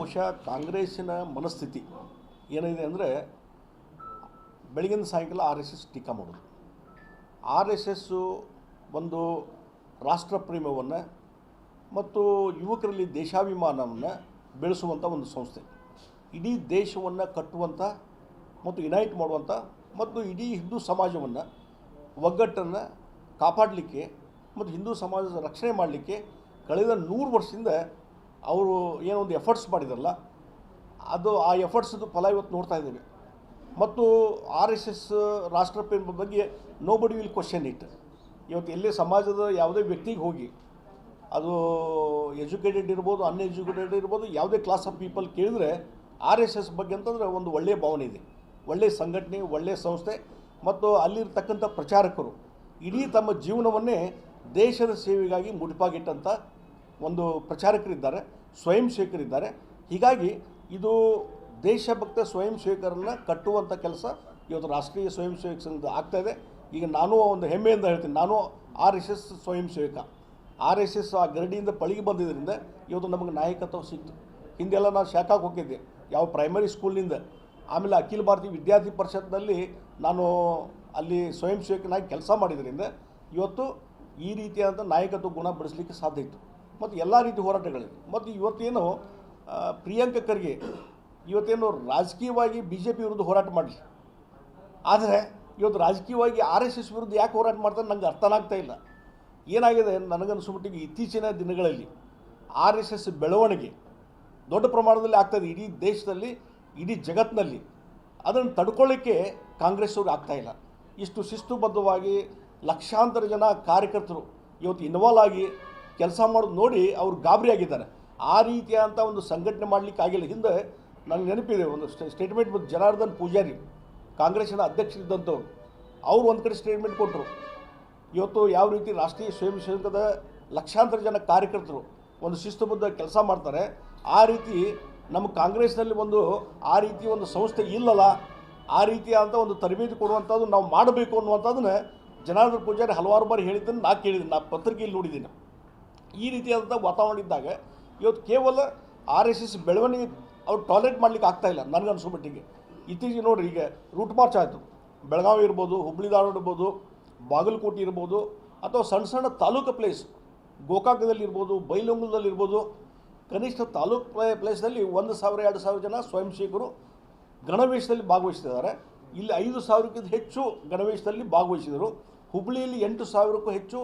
ಬಹುಶಃ ಕಾಂಗ್ರೆಸ್ಸಿನ ಮನಸ್ಥಿತಿ ಏನಿದೆ ಅಂದರೆ ಬೆಳಗಿನ ಸಾಯಂಕಾಲ ಆರ್ ಎಸ್ ಎಸ್ ಟೀಕಾ ಮಾಡೋದು. ಆರ್ ಎಸ್ ಎಸ್ಸು ಒಂದು ರಾಷ್ಟ್ರಪ್ರೇಮವನ್ನು ಮತ್ತು ಯುವಕರಲ್ಲಿ ದೇಶಾಭಿಮಾನವನ್ನು ಬೆಳೆಸುವಂಥ ಒಂದು ಸಂಸ್ಥೆ. ಇಡೀ ದೇಶವನ್ನು ಕಟ್ಟುವಂಥ ಮತ್ತು ಯುನೈಟ್ ಮಾಡುವಂಥ ಮತ್ತು ಇಡೀ ಹಿಂದೂ ಸಮಾಜವನ್ನು ಒಗ್ಗಟ್ಟನ್ನು ಕಾಪಾಡಲಿಕ್ಕೆ ಮತ್ತು ಹಿಂದೂ ಸಮಾಜದ ರಕ್ಷಣೆ ಮಾಡಲಿಕ್ಕೆ ಕಳೆದ 100 ವರ್ಷದಿಂದ ಅವರು ಏನೊಂದು ಎಫರ್ಟ್ಸ್ ಮಾಡಿದಾರಲ್ಲ, ಅದು ಆ ಎಫರ್ಟ್ಸ್ದು ಫಲ ಇವತ್ತು ನೋಡ್ತಾ ಇದ್ದೇವೆ. ಮತ್ತು ಆರ್ ಎಸ್ ಎಸ್ ರಾಷ್ಟ್ರಪ್ರೇಮ ಬಗ್ಗೆ ನೋಬಡಿ ವಿಲ್ ಕ್ವಶನ್ ಇಟ್. ಇವತ್ತು ಎಲ್ಲೇ ಸಮಾಜದ ಯಾವುದೇ ವ್ಯಕ್ತಿಗೆ ಹೋಗಿ, ಅದು ಎಜುಕೇಟೆಡ್ ಇರ್ಬೋದು, ಅನ್ಎಜುಕೇಟೆಡ್ ಇರ್ಬೋದು, ಯಾವುದೇ ಕ್ಲಾಸ್ ಆಫ್ ಪೀಪಲ್ ಕೇಳಿದ್ರೆ ಆರ್ ಎಸ್ ಎಸ್ ಬಗ್ಗೆ ಅಂತಂದರೆ ಒಂದು ಒಳ್ಳೆಯ ಭಾವನೆ ಇದೆ. ಒಳ್ಳೆಯ ಸಂಘಟನೆ, ಒಳ್ಳೆಯ ಸಂಸ್ಥೆ ಮತ್ತು ಅಲ್ಲಿರ್ತಕ್ಕಂಥ ಪ್ರಚಾರಕರು ಇಡೀ ತಮ್ಮ ಜೀವನವನ್ನೇ ದೇಶದ ಸೇವೆಗಾಗಿ ಮುಡಿಪಾಗಿಟ್ಟಂಥ ಒಂದು ಪ್ರಚಾರಕರಿದ್ದಾರೆ, ಸ್ವಯಂ ಸೇವಕರಿದ್ದಾರೆ. ಹೀಗಾಗಿ ಇದು ದೇಶಭಕ್ತ ಸ್ವಯಂ ಸೇವಕರನ್ನು ಕಟ್ಟುವಂಥ ಕೆಲಸ ಇವತ್ತು ರಾಷ್ಟ್ರೀಯ ಸ್ವಯಂ ಸೇವಕ ಸಂಘ ಆಗ್ತಾಯಿದೆ. ಈಗ ನಾನು ಒಂದು ಹೆಮ್ಮೆಯಿಂದ ಹೇಳ್ತೀನಿ, ನಾನು ಆರ್ ಎಸ್ ಎಸ್ ಸ್ವಯಂ ಸೇವಕ. ಆರ್ ಎಸ್ ಎಸ್ ಆ ಗರಡಿಯಿಂದ ಪಳಗಿ ಬಂದಿದ್ದರಿಂದ ಇವತ್ತು ನಮಗೆ ನಾಯಕತ್ವ ಸಿಕ್ತು. ಹಿಂದೆಲ್ಲ ನಾನು ಶಾಖಾಗೆ ಹೋಗಿದ್ದೆ, ಯಾವ ಪ್ರೈಮರಿ ಸ್ಕೂಲ್ನಿಂದ. ಆಮೇಲೆ ಅಖಿಲ ಭಾರತೀಯ ವಿದ್ಯಾರ್ಥಿ ಪರಿಷತ್ನಲ್ಲಿ ನಾನು ಅಲ್ಲಿ ಸ್ವಯಂ ಸೇವಕನಾಗಿ ಕೆಲಸ ಮಾಡಿದ್ರಿಂದ ಇವತ್ತು ಈ ರೀತಿಯಾದಂಥ ನಾಯಕತ್ವ ಗುಣ ಬೆಳೆಸಲಿಕ್ಕೆ ಸಾಧ್ಯ ಇತ್ತು. ಮತ್ತು ಎಲ್ಲ ರೀತಿ ಹೋರಾಟಗಳಿವೆ. ಮತ್ತು ಇವತ್ತೇನು ಪ್ರಿಯಾಂಕ ಖರ್ಗೆ ಇವತ್ತೇನು ರಾಜಕೀಯವಾಗಿ ಬಿ ಜೆ ಪಿ ವಿರುದ್ಧ ಹೋರಾಟ ಮಾಡಲಿ, ಆದರೆ ಇವತ್ತು ರಾಜಕೀಯವಾಗಿ ಆರ್ ಎಸ್ ಎಸ್ ವಿರುದ್ಧ ಯಾಕೆ ಹೋರಾಟ ಮಾಡ್ತಾರೆ ನನಗೆ ಅರ್ಥನಾಗ್ತಾ ಇಲ್ಲ. ಏನಾಗಿದೆ ನನಗನ್ನಿಸ್ಬಿಟ್ಟಿಗೆ ಇತ್ತೀಚಿನ ದಿನಗಳಲ್ಲಿ ಆರ್ ಎಸ್ ಎಸ್ ಬೆಳವಣಿಗೆ ದೊಡ್ಡ ಪ್ರಮಾಣದಲ್ಲಿ ಆಗ್ತಾಯಿದೆ ಇಡೀ ದೇಶದಲ್ಲಿ, ಇಡೀ ಜಗತ್ತಿನಲ್ಲಿ. ಅದನ್ನು ತಡ್ಕೊಳ್ಳಿಕ್ಕೆ ಕಾಂಗ್ರೆಸ್ ಅವ್ರಿಗೆ ಆಗ್ತಾಯಿಲ್ಲ. ಇಷ್ಟು ಶಿಸ್ತುಬದ್ಧವಾಗಿ ಲಕ್ಷಾಂತರ ಜನ ಕಾರ್ಯಕರ್ತರು ಇವತ್ತು ಇನ್ವಾಲ್ವ್ ಆಗಿ ಕೆಲಸ ಮಾಡೋದು ನೋಡಿ ಅವ್ರು ಗಾಬರಿ ಆಗಿದ್ದಾರೆ. ಆ ರೀತಿಯಾದಂಥ ಒಂದು ಸಂಘಟನೆ ಮಾಡಲಿಕ್ಕೆ ಆಗಿಲ್ಲ. ಹಿಂದೆ ನನಗೆ ನೆನಪಿದೆ, ಒಂದು ಸ್ಟೇಟ್ಮೆಂಟ್ ಬಂದು ಜನಾರ್ದನ್ ಪೂಜಾರಿ ಕಾಂಗ್ರೆಸ್ಸಿನ ಅಧ್ಯಕ್ಷರಿದ್ದಂಥವ್ರು, ಅವರು ಒಂದು ಕಡೆ ಸ್ಟೇಟ್ಮೆಂಟ್ ಕೊಟ್ಟರು. ಇವತ್ತು ಯಾವ ರೀತಿ ರಾಷ್ಟ್ರೀಯ ಸ್ವಯಂ ಸೇವಕದ ಲಕ್ಷಾಂತರ ಜನ ಕಾರ್ಯಕರ್ತರು ಒಂದು ಶಿಸ್ತುಬದ್ಧ ಕೆಲಸ ಮಾಡ್ತಾರೆ, ಆ ರೀತಿ ನಮ್ಮ ಕಾಂಗ್ರೆಸ್ನಲ್ಲಿ ಒಂದು ಆ ರೀತಿ ಒಂದು ಸಂಸ್ಥೆ ಇಲ್ಲಲ್ಲ, ಆ ರೀತಿಯಾದಂಥ ಒಂದು ತರಬೇತಿ ಕೊಡುವಂಥದ್ದು ನಾವು ಮಾಡಬೇಕು ಅನ್ನುವಂಥದ್ದನ್ನು ಜನಾರ್ದನ್ ಪೂಜಾರಿ ಹಲವಾರು ಬಾರಿ ಹೇಳಿದ್ದನ್ನು ನಾನು ಕೇಳಿದ್ದೀನಿ, ನಾನು ಪತ್ರಿಕೆಯಲ್ಲಿ ನೋಡಿದ್ದೀನಿ. ಈ ರೀತಿಯಾದಂಥ ವಾತಾವರಣ ಇದ್ದಾಗ ಇವತ್ತು ಕೇವಲ ಆರ್ ಎಸ್ ಎಸ್ ಬೆಳವಣಿಗೆ ಅವ್ರು ಟಾಲರೇಟ್ ಮಾಡಲಿಕ್ಕೆ ಆಗ್ತಾಯಿಲ್ಲ ನನಗನ್ಸೋಮಟ್ಟಿಗೆ. ಇತ್ತೀಚೆಗೆ ನೋಡಿರಿ, ಈಗ ರೂಟ್ ಮಾರ್ಚ್ ಆಯಿತು, ಬೆಳಗಾವಿ ಇರ್ಬೋದು, ಹುಬ್ಬಳ್ಳಿ ಧಾರವಾಡ ಇರ್ಬೋದು, ಬಾಗಲಕೋಟೆ ಇರ್ಬೋದು, ಅಥವಾ ಸಣ್ಣ ಸಣ್ಣ ತಾಲೂಕು ಪ್ಲೇಸ್ ಗೋಕಾಕದಲ್ಲಿರ್ಬೋದು, ಬೈಲಹೊಂಗಲದಲ್ಲಿರ್ಬೋದು, ಕನಿಷ್ಠ ತಾಲೂಕು ಪ್ಲೇಸ್ನಲ್ಲಿ 1,000 2,000 ಜನ ಸ್ವಯಂ ಸೇವಕರು ಗಣವೇಶದಲ್ಲಿ ಭಾಗವಹಿಸ್ತಿದ್ದಾರೆ. ಇಲ್ಲಿ 5,000ಕ್ಕಿಂತ ಹೆಚ್ಚು ಗಣವೇಶದಲ್ಲಿ ಭಾಗವಹಿಸಿದರು. ಹುಬ್ಬಳ್ಳಿಯಲ್ಲಿ 8,000ಕ್ಕೂ ಹೆಚ್ಚು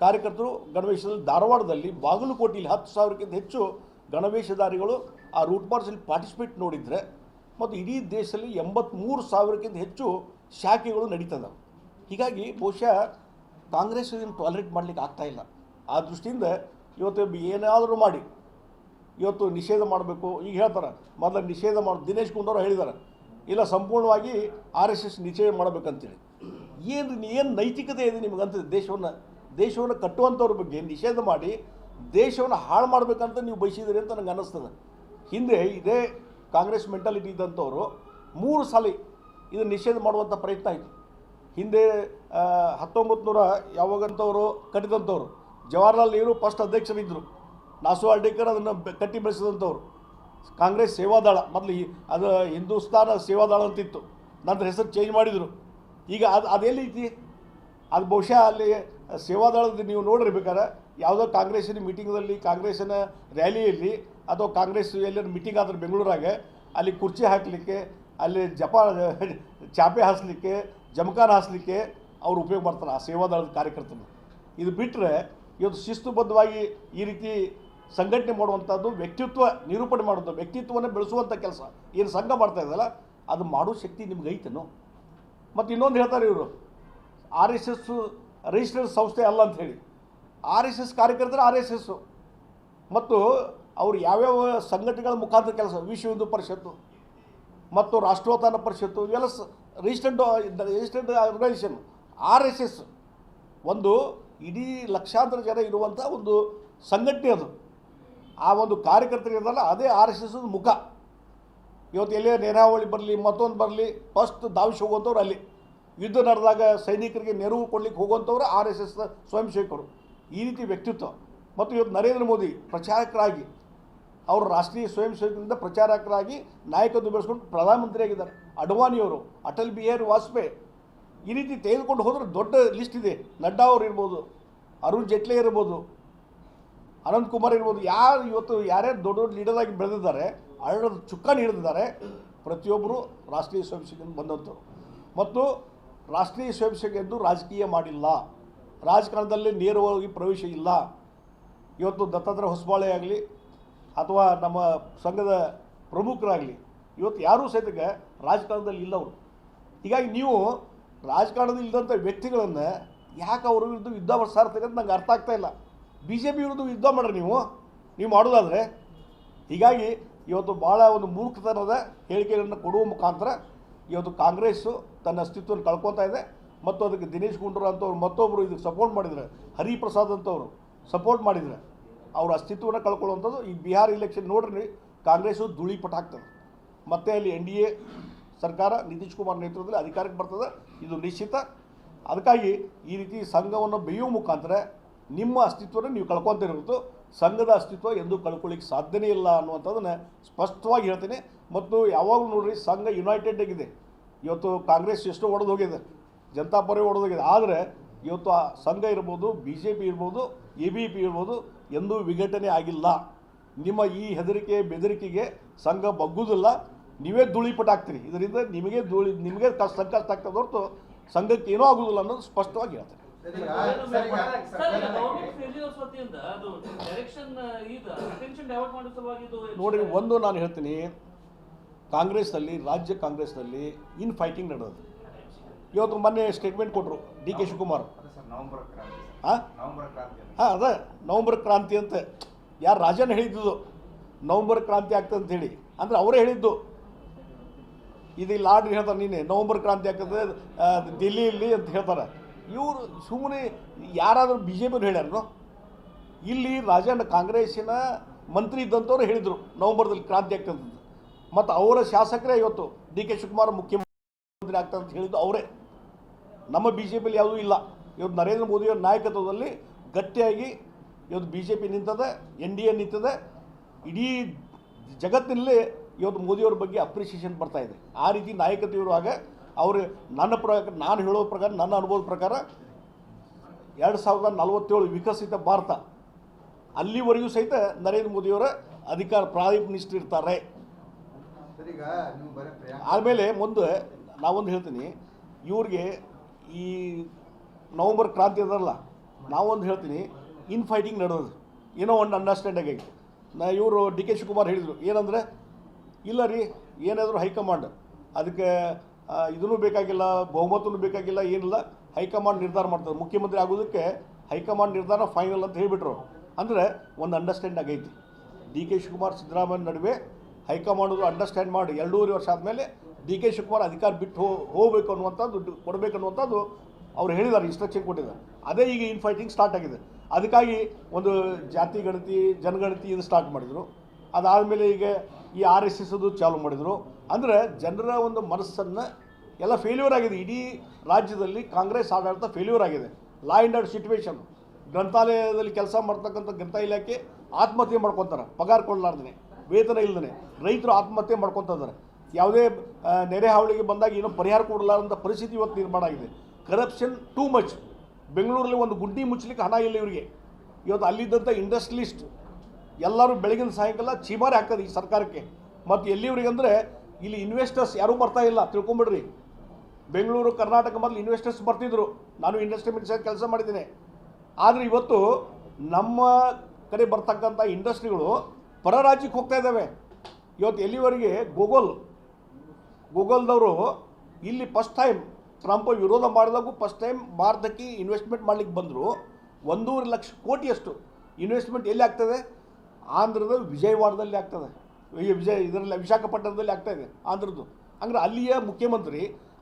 ಕಾರ್ಯಕರ್ತರು ಗಣವೇಶದಲ್ಲಿ, ಧಾರವಾಡದಲ್ಲಿ, ಬಾಗಲಕೋಟೆಯಲ್ಲಿ 10,000ಕ್ಕಿಂತ ಹೆಚ್ಚು ಗಣವೇಶಧಾರಿಗಳು ಆ ರೂಟ್ ಮಾರ್ಚಲ್ಲಿ ಪಾರ್ಟಿಸಿಪೇಟ್ ನೋಡಿದರೆ, ಮತ್ತು ಇಡೀ ದೇಶದಲ್ಲಿ 83,000ಕ್ಕಿಂತ ಹೆಚ್ಚು ಶಾಖೆಗಳು ನಡೀತದೆ. ಹೀಗಾಗಿ ಬಹುಶಃ ಕಾಂಗ್ರೆಸ್ ಇದನ್ನು ಟಾಲರೇಟ್ ಮಾಡಲಿಕ್ಕೆ ಆಗ್ತಾಯಿಲ್ಲ. ಆ ದೃಷ್ಟಿಯಿಂದ ಇವತ್ತು ಏನಾದರೂ ಮಾಡಿ ಇವತ್ತು ನಿಷೇಧ ಮಾಡಬೇಕು. ಈಗ ಹೇಳ್ತಾರೆ ಮೊದಲು ನಿಷೇಧ ಮಾಡಿ, ದಿನೇಶ್ ಗುಂಡೂರಾವ್ ಹೇಳಿದ್ದಾರೆ ಇಲ್ಲ ಸಂಪೂರ್ಣವಾಗಿ ಆರ್ ಎಸ್ ಎಸ್ ನಿಷೇಧ ಮಾಡಬೇಕಂತೇಳಿ. ಏನು ನೈತಿಕತೆ ಇದೆ ನಿಮಗಂತ? ದೇಶವನ್ನು ಕಟ್ಟುವಂಥವ್ರ ಬಗ್ಗೆ ನಿಷೇಧ ಮಾಡಿ ದೇಶವನ್ನು ಹಾಳು ಮಾಡಬೇಕಂತ ನೀವು ಬಯಸಿದ್ದೀರಿ ಅಂತ ನನಗೆ ಅನ್ನಿಸ್ತದೆ. ಹಿಂದೆ ಇದೇ ಕಾಂಗ್ರೆಸ್ ಮೆಂಟಾಲಿಟಿ ಇದ್ದಂಥವ್ರು 3 ಸಲ ಇದನ್ನು ನಿಷೇಧ ಮಾಡುವಂಥ ಪ್ರಯತ್ನ ಆಯಿತು. ಹಿಂದೆ 1900 ಯಾವಾಗಂತವರು ಕಟ್ಟಿದಂಥವ್ರು, ಜವಾಹರ್ಲಾಲ್ ನೆಹರು ಫಸ್ಟ್ ಅಧ್ಯಕ್ಷರಿದ್ದರು, ನಾಸು ಅರ್ಡೇಕರ್ ಅದನ್ನು ಕಟ್ಟಿ ಬೆಳೆಸಿದಂಥವ್ರು. ಕಾಂಗ್ರೆಸ್ ಸೇವಾದಳ, ಮೊದಲು ಅದು ಹಿಂದೂಸ್ತಾನ ಸೇವಾದಳ ಅಂತಿತ್ತು, ನಂತರ ಹೆಸರು ಚೇಂಜ್ ಮಾಡಿದರು. ಈಗ ಅದೆಲ್ಲೈತಿ? ಅದು ಬಹುಶಃ ಅಲ್ಲಿ ಸೇವಾದಳದ ನೀವು ನೋಡಿರ್ಬೇಕಾದ್ರೆ ಯಾವುದೋ ಕಾಂಗ್ರೆಸ್ಸಿನ ಮೀಟಿಂಗ್ದಲ್ಲಿ, ಕಾಂಗ್ರೆಸ್ಸಿನ ರ್ಯಾಲಿಯಲ್ಲಿ, ಅಥವಾ ಕಾಂಗ್ರೆಸ್ ಎಲ್ಲರೂ ಮೀಟಿಂಗ್ ಆದ್ರೆ ಬೆಂಗಳೂರಾಗ, ಅಲ್ಲಿ ಕುರ್ಚಿ ಹಾಕಲಿಕ್ಕೆ, ಅಲ್ಲಿ ಚಾಪೆ ಹಾಸಲಿಕ್ಕೆ, ಜಮಖಾನ ಹಾಸಲಿಕ್ಕೆ ಅವ್ರು ಉಪಯೋಗ ಮಾಡ್ತಾರೆ ಆ ಸೇವಾದಳದ ಕಾರ್ಯಕರ್ತರು. ಇದು ಬಿಟ್ಟರೆ ಇವತ್ತು ಶಿಸ್ತುಬದ್ಧವಾಗಿ ಈ ರೀತಿ ಸಂಘಟನೆ ಮಾಡುವಂಥದ್ದು, ವ್ಯಕ್ತಿತ್ವ ನಿರೂಪಣೆ ಮಾಡೋದು, ವ್ಯಕ್ತಿತ್ವವನ್ನು ಬೆಳೆಸುವಂಥ ಕೆಲಸ ಏನು ಸಂಘ ಮಾಡ್ತಾ ಇದ್ದಲ್ಲ, ಅದು ಮಾಡೋ ಶಕ್ತಿ ನಿಮ್ಗೆ ಐತೇನೋ? ಮತ್ತು ಇನ್ನೊಂದು ಹೇಳ್ತಾರೆ ಇವರು, ಆರ್ ಎಸ್ ಎಸ್ ರಿಜಿಸ್ಟರ್ಡ್ ಸಂಸ್ಥೆ ಅಲ್ಲ ಅಂಥೇಳಿ. ಆರ್ ಎಸ್ ಎಸ್ ಕಾರ್ಯಕರ್ತರು ಆರ್ ಎಸ್ ಎಸ್ಸು, ಮತ್ತು ಅವರು ಯಾವ್ಯಾವ ಸಂಘಟನೆಗಳ ಮುಖಾಂತರ ಕೆಲಸ, ವಿಶ್ವ ಹಿಂದೂ ಪರಿಷತ್ತು ಮತ್ತು ರಾಷ್ಟ್ರೋತ್ಥಾನ ಪರಿಷತ್ತು, ಇವೆಲ್ಲ registered organisation. R S S ಒಂದು ಇಡೀ ಲಕ್ಷಾಂತರ ಜನ ಇರುವಂಥ ಒಂದು ಸಂಘಟನೆ. ಅದು ಆ ಒಂದು ಕಾರ್ಯಕರ್ತರಿರಲ್ಲ, ಅದೇ ಆರ್ ಎಸ್ ಎಸ್ ಮುಖ. ಇವತ್ತು ಎಲ್ಲೇ ನೇರಾವಳಿ ಬರಲಿ, ಮತ್ತೊಂದು ಬರಲಿ, ಫಸ್ಟ್ ಧಾವಿಸಿ ಹೋಗುವಂಥವ್ರು ಅಲ್ಲಿ. ಯುದ್ಧ ನಡೆದಾಗ ಸೈನಿಕರಿಗೆ ನೆರವು ಕೊಡಲಿಕ್ಕೆ ಹೋಗುವಂಥವ್ರು ಆರ್ ಎಸ್ ಎಸ್ ಸ್ವಯಂ ಸೇವಕರು. ಈ ರೀತಿ ವ್ಯಕ್ತಿತ್ವ. ಮತ್ತು ಇವತ್ತು ನರೇಂದ್ರ ಮೋದಿ ಪ್ರಚಾರಕರಾಗಿ ಅವರು ರಾಷ್ಟ್ರೀಯ ಸ್ವಯಂ ಸೇವಕರಿಂದ ಪ್ರಚಾರಕರಾಗಿ ನಾಯಕತ್ವ ಬೆಳೆಸ್ಕೊಂಡು ಪ್ರಧಾನಮಂತ್ರಿ ಆಗಿದ್ದಾರೆ. ಅಡ್ವಾಣಿಯವರು, ಅಟಲ್ ಬಿಹಾರಿ ವಾಜಪೇಯಿ, ಈ ರೀತಿ ತೆಗೆದುಕೊಂಡು ಹೋದ್ರೆ ದೊಡ್ಡ ಲಿಸ್ಟ್ ಇದೆ. ನಡ್ಡಾ ಅವರು ಇರ್ಬೋದು, ಅರುಣ್ ಜೇಟ್ಲಿ ಇರ್ಬೋದು, ಅನಂತ್ ಕುಮಾರ್ ಇರ್ಬೋದು. ಯಾರು ಇವತ್ತು ಯಾರ್ಯಾರು ದೊಡ್ಡ ದೊಡ್ಡ ಲೀಡರ್ ಆಗಿ ಬೆಳೆದಿದ್ದಾರೆ, ಅರಳದ ಚುಕ್ಕಾಣಿ ಹಿಡಿದಿದ್ದಾರೆ, ಪ್ರತಿಯೊಬ್ಬರು ರಾಷ್ಟ್ರೀಯ ಸ್ವಯಂ ಸೇವಕರಿಂದ ಬಂದಂಥವ್ರು. ಮತ್ತು ರಾಷ್ಟ್ರೀಯ ಸ್ವಯಂ ಸೇವಕ ಎಂದು ರಾಜಕೀಯ ಮಾಡಿಲ್ಲ, ರಾಜಕಾರಣದಲ್ಲಿ ನೇರವಾಗಿ ಪ್ರವೇಶ ಇಲ್ಲ. ಇವತ್ತು ದತ್ತಾತ್ರೇಯ ಹೊಸಬಾಳೆ ಆಗಲಿ ಅಥವಾ ನಮ್ಮ ಸಂಘದ ಪ್ರಮುಖರಾಗಲಿ ಇವತ್ತು ಯಾರೂ ಸಹಿತ ರಾಜಕಾರಣದಲ್ಲಿ ಇಲ್ಲವರು. ಹೀಗಾಗಿ ನೀವು ರಾಜಕಾರಣದಲ್ಲಿ ಇಲ್ಲದಂಥ ವ್ಯಕ್ತಿಗಳನ್ನು ಯಾಕೆ ಅವ್ರ ವಿರುದ್ಧ ಯುದ್ಧ ಸಾರ್ತಕ್ಕಂಥ ನಂಗೆ ಅರ್ಥ ಆಗ್ತಾ ಇಲ್ಲ. ಬಿ ಜೆ ಪಿ ವಿರುದ್ಧ ಯುದ್ಧ ಮಾಡ್ರಿ ನೀವು ಮಾಡೋದಾದರೆ. ಹೀಗಾಗಿ ಇವತ್ತು ಭಾಳ ಒಂದು ಮೂರ್ಖತನದ ಹೇಳಿಕೆಗಳನ್ನು ಕೊಡುವ ಮುಖಾಂತರ ಇವತ್ತು ಕಾಂಗ್ರೆಸ್ಸು ತನ್ನ ಅಸ್ತಿತ್ವವನ್ನು ಕಳ್ಕೊತಾ ಇದೆ. ಮತ್ತು ಅದಕ್ಕೆ ದಿನೇಶ್ ಗುಂಡೂರಾವ್ ಅಂತವ್ರು ಮತ್ತೊಬ್ಬರು ಇದಕ್ಕೆ ಸಪೋರ್ಟ್ ಮಾಡಿದರೆ, ಹರಿಪ್ರಸಾದ್ ಅಂತವರು ಸಪೋರ್ಟ್ ಮಾಡಿದರೆ ಅವ್ರ ಅಸ್ತಿತ್ವವನ್ನು ಕಳ್ಕೊಳ್ಳುವಂಥದ್ದು. ಈ ಬಿಹಾರ್ ಇಲೆಕ್ಷನ್ ನೋಡ್ರಿ, ಕಾಂಗ್ರೆಸ್ಸು ಧೂಳಿಪಟ ಆಗ್ತದೆ. ಮತ್ತು ಅಲ್ಲಿ NDA ಸರ್ಕಾರ ನಿತೀಶ್ ಕುಮಾರ್ ನೇತೃತ್ವದಲ್ಲಿ ಅಧಿಕಾರಕ್ಕೆ ಬರ್ತದೆ, ಇದು ನಿಶ್ಚಿತ. ಅದಕ್ಕಾಗಿ ಈ ರೀತಿ ಸಂಘವನ್ನು ಬೇಯುವ ಮುಖಾಂತರ ನಿಮ್ಮ ಅಸ್ತಿತ್ವವನ್ನು ನೀವು ಕಳ್ಕೊತಿರೋದು, ಸಂಘದ ಅಸ್ತಿತ್ವ ಎಂದು ಕಳ್ಕೊಳ್ಳಿಕ್ಕೆ ಸಾಧ್ಯನೇ ಇಲ್ಲ ಅನ್ನುವಂಥದ್ದನ್ನು ಸ್ಪಷ್ಟವಾಗಿ ಹೇಳ್ತೀನಿ. ಮತ್ತು ಯಾವಾಗಲೂ ನೋಡ್ರಿ, ಸಂಘ ಯುನೈಟೆಡ್ ಆಗಿದೆ. ಇವತ್ತು ಕಾಂಗ್ರೆಸ್ ಎಷ್ಟೋ ಒಡೆದು ಹೋಗಿದೆ, ಜನತಾ ಪಾರ್ಟಿ ಒಡೆದು ಹೋಗಿದೆ. ಆದರೆ ಇವತ್ತು ಆ ಸಂಘ ಇರ್ಬೋದು, BJP ಇರ್ಬೋದು, ABP ಇರ್ಬೋದು, ಎಂದೂ ವಿಘಟನೆ ಆಗಿಲ್ಲ. ನಿಮ್ಮ ಈ ಹೆದರಿಕೆ ಬೆದರಿಕೆಗೆ ಸಂಘ ಬಗ್ಗುವುದಿಲ್ಲ. ನೀವೇ ಧೂಳಿಪಟ ಆಗ್ತೀರಿ. ಇದರಿಂದ ನಿಮಗೆ ಸಂಕಷ್ಟ ಆಗ್ತದೆ ಹೊರತು ಸಂಘಕ್ಕೆ ಏನೂ ಆಗುವುದಿಲ್ಲ ಅನ್ನೋದು ಸ್ಪಷ್ಟವಾಗಿ ಹೇಳ್ತಾರೆ. ನೋಡಿ, ಒಂದು ನಾನು ಹೇಳ್ತೀನಿ, ಕಾಂಗ್ರೆಸ್ನಲ್ಲಿ, ರಾಜ್ಯ ಕಾಂಗ್ರೆಸ್ನಲ್ಲಿ ಇನ್ ಫೈಟಿಂಗ್ ನಡೆಯೋದು. ಇವತ್ತು ಮೊನ್ನೆ ಸ್ಟೇಟ್ಮೆಂಟ್ ಕೊಟ್ಟರು DK ಶಿವಕುಮಾರ್. ಹಾಂ ಅದೇ ನವಂಬರ್ ಕ್ರಾಂತಿ ಅಂತ ಯಾರು ರಾಜನ ಹೇಳಿದ್ದು, ನವಂಬರ್ ಕ್ರಾಂತಿ ಆಗ್ತದೆ ಅಂತ ಹೇಳಿ. ಅಂದರೆ ಅವರೇ ಹೇಳಿದ್ದು. ಇದು ಇಲ್ಲಿ ಆರ್ಡ್ರ್ ಹೇಳ್ತಾರೆ, ನೀನೆ ನವಂಬರ್ ಕ್ರಾಂತಿ ಆಗ್ತದೆ ದಿಲ್ಲಿಯಲ್ಲಿ ಅಂತ ಹೇಳ್ತಾರೆ. ಇವರು ಸುಮ್ಮನೆ ಯಾರಾದರೂ BJP ಹೇಳ್ಯಾರೋ? ಇಲ್ಲಿ ರಾಜನ ಕಾಂಗ್ರೆಸ್ಸಿನ ಮಂತ್ರಿ ಇದ್ದಂಥವ್ರು ಹೇಳಿದರು ನವಂಬರ್ದಲ್ಲಿ ಕ್ರಾಂತಿ ಆಗ್ತದೆ. ಮತ್ತು ಅವರ ಶಾಸಕರೇ ಇವತ್ತು DK ಶಿವಕುಮಾರ್ ಮುಖ್ಯಮಂತ್ರಿ ಆಗ್ತದೆ ಅಂತ ಹೇಳಿದ್ದು ಅವರೇ. ನಮ್ಮ BJPಯಲ್ಲಿ ಯಾವುದೂ ಇಲ್ಲ. ಇವತ್ತು ನರೇಂದ್ರ ಮೋದಿಯವರ ನಾಯಕತ್ವದಲ್ಲಿ ಗಟ್ಟಿಯಾಗಿ ಇವತ್ತು BJP ನಿಂತದೆ, NDA ನಿಂತದೆ. ಇಡೀ ಜಗತ್ತಿನಲ್ಲೇ ಇವತ್ತು ಮೋದಿಯವರ ಬಗ್ಗೆ ಅಪ್ರಿಷಿಯೇಷನ್ ಬರ್ತಾ ಇದೆ. ಆ ರೀತಿ ನಾಯಕತ್ವ ಇರುವಾಗ ಅವರು ನಾನು ಹೇಳೋ ಪ್ರಕಾರ, ನನ್ನ ಅನುಭವದ ಪ್ರಕಾರ 2047 ವಿಕಸಿತ ಭಾರತ, ಅಲ್ಲಿವರೆಗೂ ಸಹಿತ ನರೇಂದ್ರ ಮೋದಿಯವರ ಅಧಿಕಾರ ಪ್ರೈಮ್ ಮಿನಿಸ್ಟರ್ ಇರ್ತಾರೆ. ಆಮೇಲೆ ಮುಂದೆ ನಾವೊಂದು ಹೇಳ್ತೀನಿ, ಇವ್ರಿಗೆ ಈ ನವಂಬರ್ ಕ್ರಾಂತಿ ಅದಲ್ಲ, ನಾವೊಂದು ಹೇಳ್ತೀನಿ, ಇನ್ ಫೈಟಿಂಗ್ ನಡೆಯೋದು ಏನೋ ಒಂದು ಅಂಡರ್ಸ್ಟ್ಯಾಂಡ್ ಆಗಿ ಇವರು DK ಶಿವಕುಮಾರ್ ಹೇಳಿದರು ಏನಂದರೆ, ಇಲ್ಲ ರೀ, ಏನಾದರೂ ಹೈಕಮಾಂಡ್ ಅದಕ್ಕೆ ಇದೂ ಬೇಕಾಗಿಲ್ಲ, ಬಹುಮತನೂ ಬೇಕಾಗಿಲ್ಲ, ಏನಿಲ್ಲ, ಹೈಕಮಾಂಡ್ ನಿರ್ಧಾರ ಮಾಡ್ತಾರೆ. ಮುಖ್ಯಮಂತ್ರಿ ಆಗೋದಕ್ಕೆ ಹೈಕಮಾಂಡ್ ನಿರ್ಧಾರ ಫೈನಲ್ ಅಂತ ಹೇಳಿಬಿಟ್ರು. ಅಂದರೆ ಒಂದು ಅಂಡರ್ಸ್ಟ್ಯಾಂಡ್ ಆಗೈತಿ. DK ಶಿವಕುಮಾರ್ ಸಿದ್ದರಾಮಯ್ಯ ನಡುವೆ ಹೈಕಮಾಂಡ್ ಅಂಡರ್ಸ್ಟ್ಯಾಂಡ್ ಮಾಡಿ 2.5 ವರ್ಷ ಆದಮೇಲೆ DK ಶಿವಕುಮಾರ್ ಅಧಿಕಾರ ಬಿಟ್ಟು ಹೋಗಬೇಕು ಅನ್ನುವಂಥದ್ದು, ಕೊಡಬೇಕು ಅನ್ನುವಂಥದ್ದು ಅವ್ರು ಹೇಳಿದ್ದಾರೆ, ಇನ್ಸ್ಟ್ರಕ್ಷನ್ ಕೊಟ್ಟಿದ್ದಾರೆ. ಅದೇ ಈಗ ಇನ್ ಫೈಟಿಂಗ್ ಸ್ಟಾರ್ಟ್ ಆಗಿದೆ. ಅದಕ್ಕಾಗಿ ಒಂದು ಜಾತಿ ಗಣತಿ, ಜನಗಣತಿ ಇದು ಸ್ಟಾರ್ಟ್ ಮಾಡಿದರು. ಅದಾದಮೇಲೆ ಈಗ ಈ RSS ಅದು ಚಾಲು ಮಾಡಿದರು. ಅಂದರೆ ಜನರ ಒಂದು ಮನಸ್ಸನ್ನು ಎಲ್ಲ ಫೇಲ್ಯೂರ್ ಆಗಿದೆ. ಇಡೀ ರಾಜ್ಯದಲ್ಲಿ ಕಾಂಗ್ರೆಸ್ ಆಡಳಿತ ಫೇಲ್ಯೂರ್ ಆಗಿದೆ. Law and order situation. ಗ್ರಂಥಾಲಯದಲ್ಲಿ ಕೆಲಸ ಮಾಡ್ತಕ್ಕಂಥ ಗ್ರಂಥ ಇಲಾಖೆ ಆತ್ಮಹತ್ಯೆ ಮಾಡ್ಕೊತಾರೆ, ಪಗಾರ ಕೊಡಲಾರ್ದೇ, ವೇತನ ಇಲ್ಲದೇ. ರೈತರು ಆತ್ಮಹತ್ಯೆ ಮಾಡ್ಕೊತಿದ್ದಾರೆ. ಯಾವುದೇ ನೆರೆ ಹಾವಳಿಗೆ ಬಂದಾಗ ಏನೋ ಪರಿಹಾರ ಕೊಡಲಾರಂಥ ಪರಿಸ್ಥಿತಿ ಇವತ್ತು ನಿರ್ಮಾಣ ಆಗಿದೆ. Corruption too much. ಬೆಂಗಳೂರಲ್ಲಿ ಒಂದು ಗುಂಡಿ ಮುಚ್ಚಲಿಕ್ಕೆ ಹಣ ಇಲ್ಲ ಇವರಿಗೆ. ಇವತ್ತು ಅಲ್ಲಿದ್ದಂಥ ಇಂಡಸ್ಟ್ರಿಲಿಸ್ಟ್ ಎಲ್ಲರೂ ಬೆಳಗಿನ ಸಾಯಂಕಾಲ ಚೀಮಾರಿ ಆಗ್ತದೆ ಈ ಸರ್ಕಾರಕ್ಕೆ. ಮತ್ತು ಎಲ್ಲಿವರಿಗೆ ಅಂದರೆ ಇಲ್ಲಿ ಇನ್ವೆಸ್ಟರ್ಸ್ ಯಾರೂ ಬರ್ತಾ ಇಲ್ಲ, ತಿಳ್ಕೊಂಬಿಡ್ರಿ. ಬೆಂಗಳೂರು, ಕರ್ನಾಟಕ ಮೊದಲು ಇನ್ವೆಸ್ಟರ್ಸ್ ಬರ್ತಿದ್ರು. ನಾನು ಇಂಡಸ್ಟ್ರಿ ಮಿನಿಸ್ಟರ್ ಕೆಲಸ ಮಾಡಿದ್ದೀನಿ. ಆದರೆ ಇವತ್ತು ನಮ್ಮ ಕಡೆ ಬರ್ತಕ್ಕಂಥ ಇಂಡಸ್ಟ್ರಿಗಳು ಪರ ರಾಜ್ಯಕ್ಕೆ ಹೋಗ್ತಾ ಇದ್ದಾವೆ. ಇವತ್ತು ಎಲ್ಲಿವರೆಗೆ ಗೂಗಲ್ದವರು ಇಲ್ಲಿ ಫಸ್ಟ್ ಟೈಮ್ ಟ್ರಂಪ್ ವಿರೋಧ ಮಾಡಿದಾಗೂ ಫಸ್ಟ್ ಟೈಮ್ ಭಾರತಕ್ಕೆ ಇನ್ವೆಸ್ಟ್ಮೆಂಟ್ ಮಾಡಲಿಕ್ಕೆ ಬಂದರು. 1.5 ಲಕ್ಷ ಕೋಟಿಯಷ್ಟು ಇನ್ವೆಸ್ಟ್ಮೆಂಟ್ ಎಲ್ಲಿ ಆಗ್ತದೆ? ಆಂಧ್ರದ ವಿಜಯವಾಡದಲ್ಲಿ ಆಗ್ತದೆ, ಇದರಲ್ಲಿ ವಿಶಾಖಪಟ್ಟಣದಲ್ಲಿ ಆಗ್ತಾಯಿದೆ ಆಂಧ್ರದ್ದು. ಅಂದರೆ ಅಲ್ಲಿಯ ಮುಖ್ಯಮಂತ್ರಿ,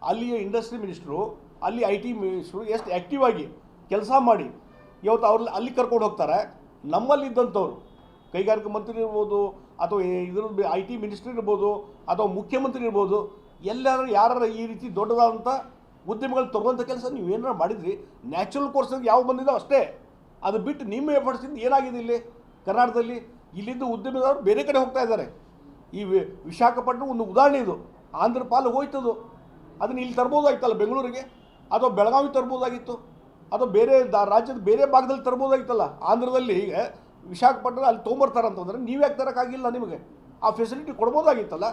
ಅಲ್ಲಿಯ ಇಂಡಸ್ಟ್ರಿ ಮಿನಿಸ್ಟ್ರು, ಅಲ್ಲಿ IT ಮಿನಿಸ್ಟ್ರು ಎಷ್ಟು ಆ್ಯಕ್ಟಿವ್ ಆಗಿ ಕೆಲಸ ಮಾಡಿ ಇವತ್ತು ಅವ್ರಲ್ಲಿ ಅಲ್ಲಿ ಕರ್ಕೊಂಡು ಹೋಗ್ತಾರೆ. ನಮ್ಮಲ್ಲಿದ್ದಂಥವ್ರು ಕೈಗಾರಿಕಾ ಮಂತ್ರಿ ಇರ್ಬೋದು, ಅಥವಾ ಇದ್ರದ್ದು IT ಮಿನಿಸ್ಟ್ರಿ ಇರ್ಬೋದು, ಅಥವಾ ಮುಖ್ಯಮಂತ್ರಿ ಇರ್ಬೋದು, ಎಲ್ಲರೂ ಯಾರು ಈ ರೀತಿ ದೊಡ್ಡದಾದಂಥ ಉದ್ಯಮಗಳು ತರುವಂಥ ಕೆಲಸ ನೀವು ಏನಾರು ಮಾಡಿದ್ರಿ. ನ್ಯಾಚುರಲ್ ಕೋರ್ಸ್ಗೆ ಯಾವ ಬಂದಿದ್ದೋ ಅಷ್ಟೇ. ಅದು ಬಿಟ್ಟು ನಿಮ್ಮ ಎಫರ್ಟ್ಸಿಂದ ಏನಾಗಿದೆ ಇಲ್ಲಿ ಕರ್ನಾಟಕದಲ್ಲಿ? ಇಲ್ಲಿಂದ ಉದ್ಯಮಿದವರು ಬೇರೆ ಕಡೆ ಹೋಗ್ತಾ ಇದ್ದಾರೆ. ಈ ವಿಶಾಖಪಟ್ಟಣ ಒಂದು ಉದಾಹರಣೆ ಇದು. ಆಂಧ್ರ ಪಾಲು ಹೋಯ್ತದು, ಅದನ್ನು ಇಲ್ಲಿ ತರ್ಬೋದಾಗಿತ್ತಲ್ಲ ಬೆಂಗಳೂರಿಗೆ, ಅಥವಾ ಬೆಳಗಾವಿ ತರ್ಬೋದಾಗಿತ್ತು, ಅಥವಾ ಬೇರೆ ರಾಜ್ಯದ ಬೇರೆ ಭಾಗದಲ್ಲಿ ತರ್ಬೋದಾಗಿತ್ತಲ್ಲ. ಆಂಧ್ರದಲ್ಲಿ ಈಗ ವಿಶಾಖಪಟ್ಟಣ ಅಲ್ಲಿ ತೊಗೊಂಬರ್ತಾರಂತಂದ್ರೆ ನೀವು ಯಾಕೆ ತರೋಕ್ಕಾಗಿಲ್ಲ? ನಿಮಗೆ ಆ ಫೆಸಿಲಿಟಿ ಕೊಡ್ಬೋದಾಗಿತ್ತಲ್ಲ.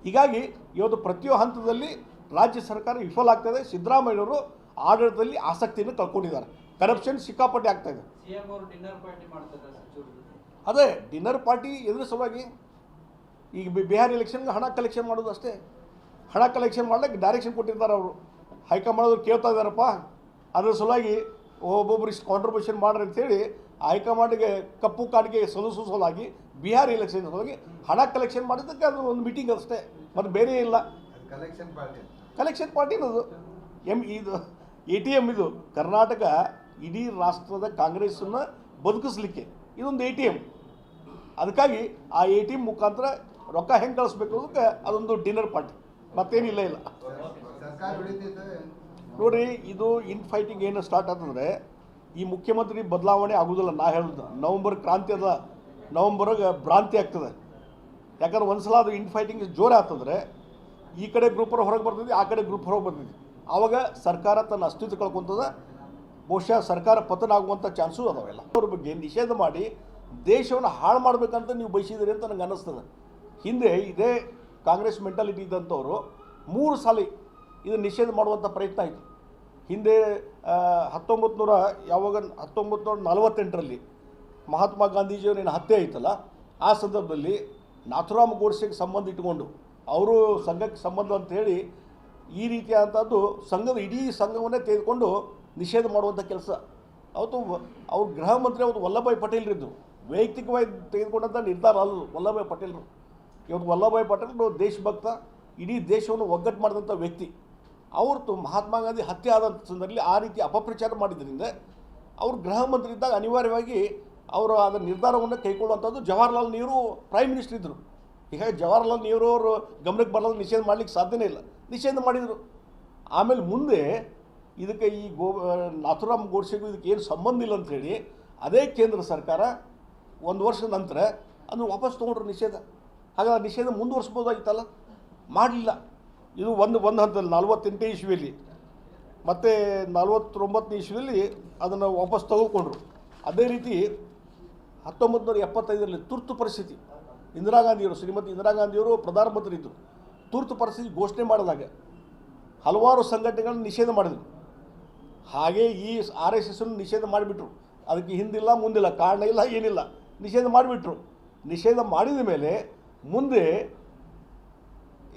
ಹೀಗಾಗಿ ಇವತ್ತು ಪ್ರತಿಯೊಂದು ಹಂತದಲ್ಲಿ ರಾಜ್ಯ ಸರ್ಕಾರ ವಿಫಲ ಆಗ್ತಾಯಿದೆ. ಸಿದ್ದರಾಮಯ್ಯವರು ಆಡಳಿತದಲ್ಲಿ ಆಸಕ್ತಿಯನ್ನು ಕಳ್ಕೊಂಡಿದ್ದಾರೆ. ಕರಪ್ಷನ್ ಸಿಕ್ಕಾಪಟ್ಟೆ ಆಗ್ತಾಯಿದೆ. ಅದೇ ಡಿನ್ನರ್ ಪಾರ್ಟಿ ಎದುರು ಸಲುವಾಗಿ ಈಗ ಬಿಹಾರ್ ಎಲೆಕ್ಷನ್ಗೆ ಹಣ ಕಲೆಕ್ಷನ್ ಮಾಡೋದು ಅಷ್ಟೇ. ಹಣ ಕಲೆಕ್ಷನ್ ಮಾಡ್ಲಿಕ್ಕೆ ಡೈರೆಕ್ಷನ್ ಕೊಟ್ಟಿದ್ದಾರೆ ಅವರು. ಹೈಕಮಾಂಡ್ ಕೇಳ್ತಾ ಇದ್ದಾರಪ್ಪ, ಅದರ ಸಲುವಾಗಿ ಒಬ್ಬೊಬ್ಬರು ಇಷ್ಟು ಕಾಂಟ್ರಿಬ್ಯೂಷನ್ ಮಾಡ್ರಿ ಅಂತೇಳಿ ಹೈಕಮಾಂಡ್ಗೆ ಕಪ್ಪು ಕಾರ್ಡ್ಗೆ ಸಲ್ಲಿಸೋ ಸಲುವಾಗಿ ಬಿಹಾರ್ ಎಲೆಕ್ಷನ್ ಸಲುವಾಗಿ ಹಣ ಕಲೆಕ್ಷನ್ ಮಾಡಿದ್ದಕ್ಕೆ ಅದು ಒಂದು ಮೀಟಿಂಗ್ ಅಷ್ಟೇ, ಮತ್ತು ಬೇರೆ ಇಲ್ಲ. ಕಲೆಕ್ಷನ್ ಪಾರ್ಟಿ ಅನ್ನೋದು ಇದು ATM. ಇದು ಕರ್ನಾಟಕ ಇಡೀ ರಾಷ್ಟ್ರದ ಕಾಂಗ್ರೆಸ್ಸನ್ನು ಬದುಕಿಸ್ಲಿಕ್ಕೆ ಇದೊಂದು ATM. ಅದಕ್ಕಾಗಿ ಆ ATM ಮುಖಾಂತರ ರೊಕ್ಕ ಹೆಂಗೆ ಕಳಿಸ್ಬೇಕು ಅನ್ನೋದಕ್ಕೆ ಅದೊಂದು ಡಿನ್ನರ್ ಪಾರ್ಟಿ, ಮತ್ತೇನಿಲ್ಲ ಇಲ್ಲ. ನೋಡಿರಿ, ಇದು ಇನ್ ಫೈಟಿಂಗ್ ಏನು ಸ್ಟಾರ್ಟ್ ಆಗ್ತಂದ್ರೆ ಈ ಮುಖ್ಯಮಂತ್ರಿ ಬದಲಾವಣೆ ಆಗೋದಿಲ್ಲ. ನಾ ಹೇಳೋದು ನವಂಬರ್ ಕ್ರಾಂತಿ ಅದ, ನವಂಬರ್ಗೆ ಭ್ರಾಂತಿ ಆಗ್ತದೆ. ಯಾಕಂದ್ರೆ ಒಂದ್ಸಲ ಅದು ಇನ್ ಫೈಟಿಂಗ್ ಜೋರು ಆಗ್ತಂದ್ರೆ ಈ ಕಡೆ ಗ್ರೂಪ್ ಹೊರಗೆ ಬರ್ತದೆ, ಆ ಕಡೆ ಗ್ರೂಪ್ ಹೊರಗೆ ಬರ್ತದೆ. ಆವಾಗ ಸರ್ಕಾರ ತನ್ನ ಅಸ್ತಿತ್ವ ಕಳ್ಕೊತದ. ಬಹುಶಃ ಸರ್ಕಾರ ಪತನ ಆಗುವಂಥ ಚಾನ್ಸು ಅದಾವೆಲ್ಲ. ಅವ್ರ ಬಗ್ಗೆ ನಿಷೇಧ ಮಾಡಿ ದೇಶವನ್ನು ಹಾಳು ಮಾಡಬೇಕಂತ ನೀವು ಬಯಸಿದ್ದೀರಿ ಅಂತ ನನಗೆ ಅನ್ನಿಸ್ತದೆ. ಹಿಂದೆ ಇದೇ ಕಾಂಗ್ರೆಸ್ ಮೆಂಟಾಲಿಟಿ ಇದ್ದಂಥವ್ರು 3 ಸಾಲ ಇದನ್ನು ನಿಷೇಧ ಮಾಡುವಂಥ ಪ್ರಯತ್ನ ಆಯಿತು. ಹಿಂದೆ 1948ರಲ್ಲಿ ಮಹಾತ್ಮ ಗಾಂಧೀಜಿಯವರೇನು ಹತ್ಯೆ ಆಯಿತಲ್ಲ, ಆ ಸಂದರ್ಭದಲ್ಲಿ ನಾಥುರಾಮ್ ಗೋಡ್ಸೆಗೆ ಸಂಬಂಧ ಇಟ್ಟುಕೊಂಡು ಅವರು ಸಂಘಕ್ಕೆ ಸಂಬಂಧ ಅಂತೇಳಿ ಈ ರೀತಿಯಾದಂಥದ್ದು ಸಂಘದ ಇಡೀ ಸಂಘವನ್ನೇ ತೆಗೆದುಕೊಂಡು ನಿಷೇಧ ಮಾಡುವಂಥ ಕೆಲಸ ಅವತ್ತು ಅವ್ರ ಗೃಹ ಮಂತ್ರಿ ಅವತ್ತು ವಲ್ಲಭಭಾಯ್ ಪಟೇಲ್ರಿದ್ದು. ವೈಯಕ್ತಿಕವಾಗಿ ತೆಗೆದುಕೊಂಡಂಥ ನಿರ್ಧಾರ ಅಲ್ಲ ವಲ್ಲಭಭಾಯ್ ಪಟೇಲ್ರು. ಇವತ್ತು ವಲ್ಲಭಭಾಯ್ ಪಟೇಲ್ರು ದೇಶಭಕ್ತ, ಇಡೀ ದೇಶವನ್ನು ಒಗ್ಗಟ್ಟು ಮಾಡಿದಂಥ ವ್ಯಕ್ತಿ. ಅವ್ರದ್ದು ಮಹಾತ್ಮ ಗಾಂಧಿ ಹತ್ಯೆ ಆದಂಥ ಸಂದರ್ಭದಲ್ಲಿ ಆ ರೀತಿ ಅಪಪ್ರಚಾರ ಮಾಡಿದ್ದರಿಂದ ಅವರು ಗೃಹ ಮಂತ್ರಿ ಇದ್ದಾಗ ಅನಿವಾರ್ಯವಾಗಿ ಅವರು ಅದರ ನಿರ್ಧಾರವನ್ನು ಕೈಗೊಳ್ಳುವಂಥದ್ದು. ಜವಾಹರ್ಲಾಲ್ ನೆಹರು ಪ್ರೈಮ್ ಮಿನಿಸ್ಟರ್ ಇದ್ದರು. ಹೀಗಾಗಿ ಜವಾಹರ್ಲಾಲ್ ನೆಹರು ಅವರು ಗಮನಕ್ಕೆ ಬರಲು ನಿಷೇಧ ಮಾಡಲಿಕ್ಕೆ ಸಾಧ್ಯನೇ ಇಲ್ಲ, ನಿಷೇಧ ಮಾಡಿದರು. ಆಮೇಲೆ ಮುಂದೆ ಇದಕ್ಕೆ ಈ ನಾಥುರಾಮ್ ಗೋಡ್ಸೆಗೂ ಇದಕ್ಕೆ ಏನು ಸಂಬಂಧ ಇಲ್ಲ ಅಂಥೇಳಿ ಅದೇ ಕೇಂದ್ರ ಸರ್ಕಾರ 1 ವರ್ಷದ ನಂತರ ಅದನ್ನು ವಾಪಸ್ ತೊಗೊಂಡ್ರು ನಿಷೇಧ. ಹಾಗಾದ್ರೆ ನಿಷೇಧ ಮುಂದುವರಿಸ್ಬೋದಾಗಿತ್ತಲ್ಲ, ಮಾಡಲಿಲ್ಲ. ಇದು ಒಂದು ಹಂತದಲ್ಲಿ 48 ಇಸ್ವಿಯಲ್ಲಿ ಮತ್ತು 49 ಇಸ್ವಿಯಲ್ಲಿ ಅದನ್ನು ವಾಪಸ್ ತೆಗೆದುಕೊಂಡ್ರು. ಅದೇ ರೀತಿ 1975ರಲ್ಲಿ ತುರ್ತು ಪರಿಸ್ಥಿತಿ, ಶ್ರೀಮತಿ ಇಂದಿರಾ ಗಾಂಧಿಯವರು ಪ್ರಧಾನಮಂತ್ರಿ ಇದ್ದರು. ತುರ್ತು ಪರಿಸ್ಥಿತಿ ಘೋಷಣೆ ಮಾಡಿದಾಗ ಹಲವಾರು ಸಂಘಟನೆಗಳನ್ನು ನಿಷೇಧ ಮಾಡಿದರು. ಹಾಗೆ ಈ RSS ನಿಷೇಧ ಮಾಡಿಬಿಟ್ರು. ಅದಕ್ಕೆ ಹಿಂದಿಲ್ಲ ಮುಂದಿಲ್ಲ, ಕಾರಣ ಇಲ್ಲ, ಏನಿಲ್ಲ, ನಿಷೇಧ ಮಾಡಿಬಿಟ್ರು. ನಿಷೇಧ ಮಾಡಿದ ಮೇಲೆ ಮುಂದೆ